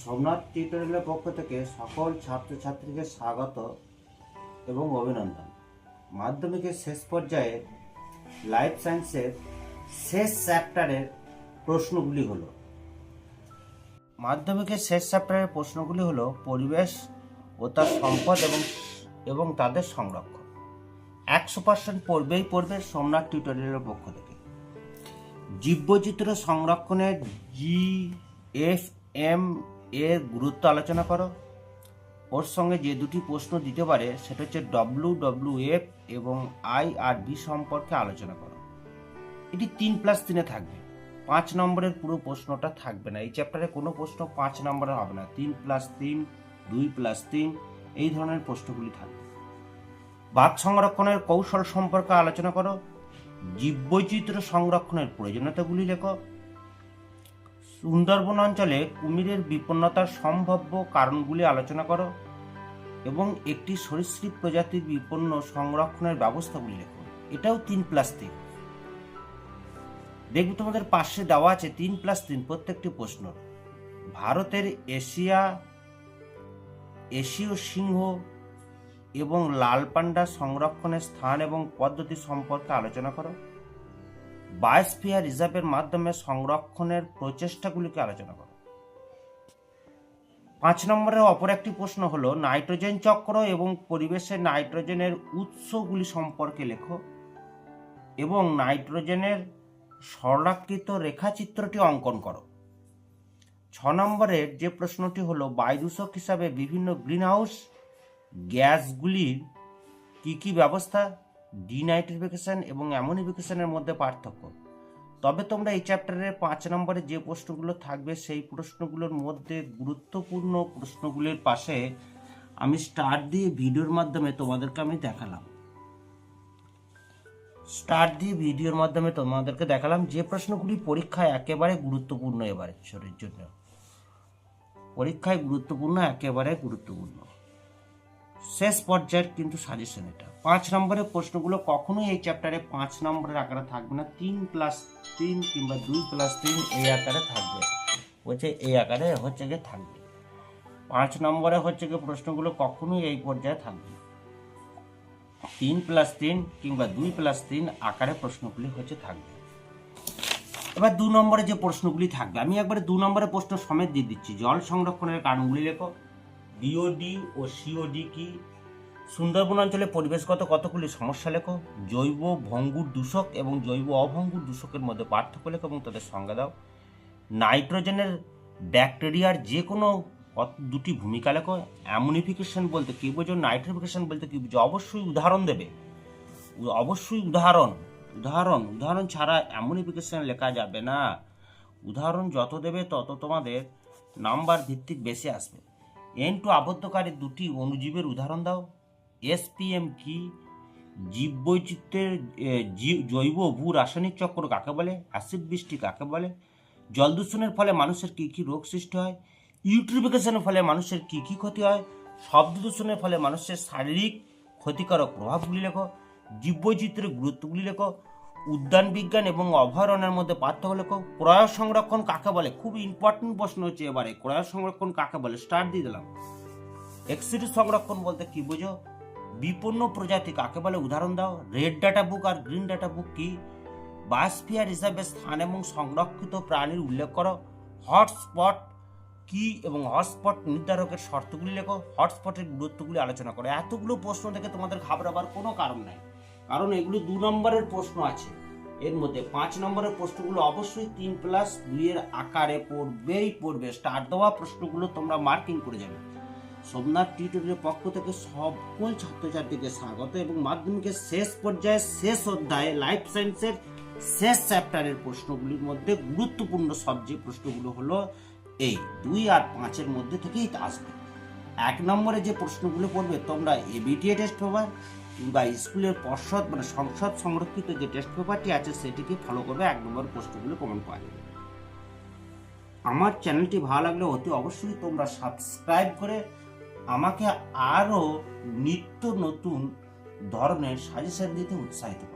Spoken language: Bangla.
সোমনাথ টিউটোরিয়ালের পক্ষ থেকে সকল ছাত্রছাত্রীকে স্বাগত এবং অভিনন্দন। মাধ্যমিকের শেষ পর্যায়ে লাইফ সায়েন্সের শেষ চ্যাপ্টারের প্রশ্নগুলি হলো পরিবেশ ও তার সম্পদ এবং তাদের সংরক্ষণ। 100% পড়বে সোমনাথ টিউটোরিয়ালের পক্ষ থেকে। জীববৈচিত্র্য সংরক্ষণের GFM এর গুরুত্ব আলোচনা করো। ওর সঙ্গে যে দুটি প্রশ্ন দিতে পারে সেটা হচ্ছে WWF এবং IRB সম্পর্কে আলোচনা করো। এটি 3+3 থাকবে, 5 নম্বরের পুরো প্রশ্নটা থাকবে না। এই চ্যাপ্টারে কোনো প্রশ্ন 5 নম্বরের হবে না, 3+3, 2+3 এই ধরনের প্রশ্নগুলি থাকবে। বাঘ সংরক্ষণের কৌশল সম্পর্কে আলোচনা করো। জীববৈচিত্র্য সংরক্ষণের প্রয়োজনীয়তাগুলি লেখো। সুন্দরবন অঞ্চলে কুমিরের বিপন্নতার সম্ভাব্য কারণগুলি আলোচনা করো এবং একটি সরীসৃপ প্রজাতির বিপন্ন সংরক্ষণের ব্যবস্থাগুলি লেখো। এটাও 3+3। দেখবে তোমাদের পাশে দেওয়া আছে 3+3 প্রত্যেকটি প্রশ্ন। ভারতের এশীয় সিংহ এবং লাল পান্ডা সংরক্ষণের স্থান এবং পদ্ধতি সম্পর্কে আলোচনা করো। বায়োস্ফিয়ার রিজার্ভের মাধ্যমে সংরক্ষণের প্রচেষ্টাগুলিকে আলোচনা করো। 5 নম্বরের অপর একটি প্রশ্ন হলো নাইট্রোজেন চক্র এবং পরিবেশে নাইট্রোজেনের উৎসগুলি সম্পর্কে লেখো এবং নাইট্রোজেনের সরলাকৃত রেখাচিত্রটি অঙ্কন করো। 6 নম্বরের যে প্রশ্নটি হলো বায়ুদূষক হিসাবে বিভিন্ন গ্রিনহাউস গ্যাসগুলির কি ব্যবস্থা, ডিনাইট্রিফিকেশন এবং অ্যামোনিফিকেশনের মধ্যে পার্থক্য। তবে তোমরা এই চ্যাপ্টারের 5 নম্বরে যে প্রশ্নগুলো থাকবে সেই প্রশ্নগুলোর মধ্যে গুরুত্বপূর্ণ প্রশ্নগুলির পাশে আমি স্টার দিয়ে ভিডিওর মাধ্যমে তোমাদেরকে দেখালাম যে প্রশ্নগুলি পরীক্ষায় একেবারে গুরুত্বপূর্ণ, এবারের জন্য পরীক্ষায় গুরুত্বপূর্ণ, একেবারে গুরুত্বপূর্ণ শেষ পর্যায়ের কিন্তু সাজেশন এটা। 5 নম্বরের প্রশ্নগুলো কখনোই এই চ্যাপ্টারে 5 নম্বরের আকারে থাকবে না, 3+3 কিংবা 2+3 এই আকারে থাকবে, এই আকারে থাকবে। 5 নম্বরে প্রশ্নগুলো কখনোই এই পর্যায়ে থাকবে না, 3+3 কিংবা 2+3 আকারে প্রশ্নগুলি থাকবে। এবার 2 নম্বরে যে প্রশ্নগুলি থাকবে আমি একবারে 2 নম্বরের প্রশ্ন সমেত দিয়ে দিচ্ছি। জল সংরক্ষণের কারণগুলি লেখো। DOD ও COD কি? সুন্দরবন অঞ্চলে পরিবেশগত কতগুলি সমস্যা লেখো। জৈব ভঙ্গুর দূষক এবং জৈব অভঙ্গুর দূষকের মধ্যে পার্থক্য লেখো এবং তাদের সংজ্ঞা দাও। নাইট্রোজেনের ব্যাকটেরিয়ার যে কোনো দুটি ভূমিকা লেখো। অ্যামোনিফিকেশন বলতে কি বোঝো, নাইট্রিফিকেশন বলতে কি বোঝো, অবশ্যই উদাহরণ দেবে, অবশ্যই উদাহরণ ছাড়া অ্যামোনিফিকেশন লেখা যাবে না। উদাহরণ যত দেবে তত তোমাদের নাম্বার ভিত্তিক বেশি আসবে। N2 আবদ্ধকারী দুটি অণুজীবের উদাহরণ দাও। SPM কি? জীববৈচিত্র্যের জৈব ভূ রাসায়নিক চক্র কাকে বলে? অ্যাসিড বৃষ্টি কাকে বলে? জল দূষণের ফলে মানুষের কি রোগ সৃষ্টি হয়? ইউট্রিফিকেশনের ফলে মানুষের কি ক্ষতি হয়? শব্দ দূষণের ফলে মানুষের শারীরিক ক্ষতিকারক প্রভাবগুলি লেখো। জীববৈচিত্র্যের গুরুত্বগুলি লেখো। উদ্যান বিজ্ঞান এবং অভয়ারণ্যের মধ্যে পার্থক্য লেখো। ক্রয় সংরক্ষণ কাকে বলে? খুব ইম্পর্টেন্ট প্রশ্ন হচ্ছে এবারে, ক্রয় সংরক্ষণ কাকে বলে? স্টার দিয়ে দিলাম। এক্সিডি সংরক্ষণ বলতে কি বোঝো? বিপন্ন প্রজাতি কাকে বলে? উদাহরণ দাও। রেড ডাটা বুক আর গ্রিন ডাটা বুক কি? বায়োস্ফিয়ার রিজার্ভের স্থান এবং সংরক্ষিত প্রাণীর উল্লেখ করো। হটস্পট কি এবং হটস্পট নির্ধারকের শর্তগুলি লেখো। হটস্পটের গুরুত্বগুলি আলোচনা করো। এতগুলো প্রশ্ন থেকে তোমাদের ঘাবড়াবার কোনো কারণ নাই, কারণ এগুলো 2 নম্বরের প্রশ্ন আছে। এর মধ্যে 5 নম্বরের প্রশ্নগুলো অবশ্যই 3+2 এর আকারে পড়বে। স্টার দেওয়া প্রশ্নগুলো তোমরা মার্কিং করে যাবে। সোমনাথ টিউটোরিয়ালের পক্ষ থেকে সকল ছাত্রছাত্রীকে স্বাগত এবং মাধ্যমিকের শেষ পর্যায়ে শেষ অধ্যায়ে লাইফ সায়েন্সের শেষ চ্যাপ্টারের প্রশ্নগুলির মধ্যে গুরুত্বপূর্ণ সব যে প্রশ্নগুলো হলো এই 2 আর 5-এর মধ্যে থেকেই আসবে। 1 নম্বরে যে প্রশ্নগুলো পড়বে তোমরা ABTA টেস্ট পেপার কিংবা স্কুলের সংসদ সংরক্ষিত যে টেস্ট পেপারটি আছে সেটিকে ফলো করবে। 1 নম্বর প্রশ্নগুলো কমন পাওয়া যাবে। আমার চ্যানেলটি ভালো লাগলে অতি অবশ্যই তোমরা সাবস্ক্রাইব করে আমাকে আরও নিত্য নতুন ধরনের সাজেশন দিতে উৎসাহিত করো।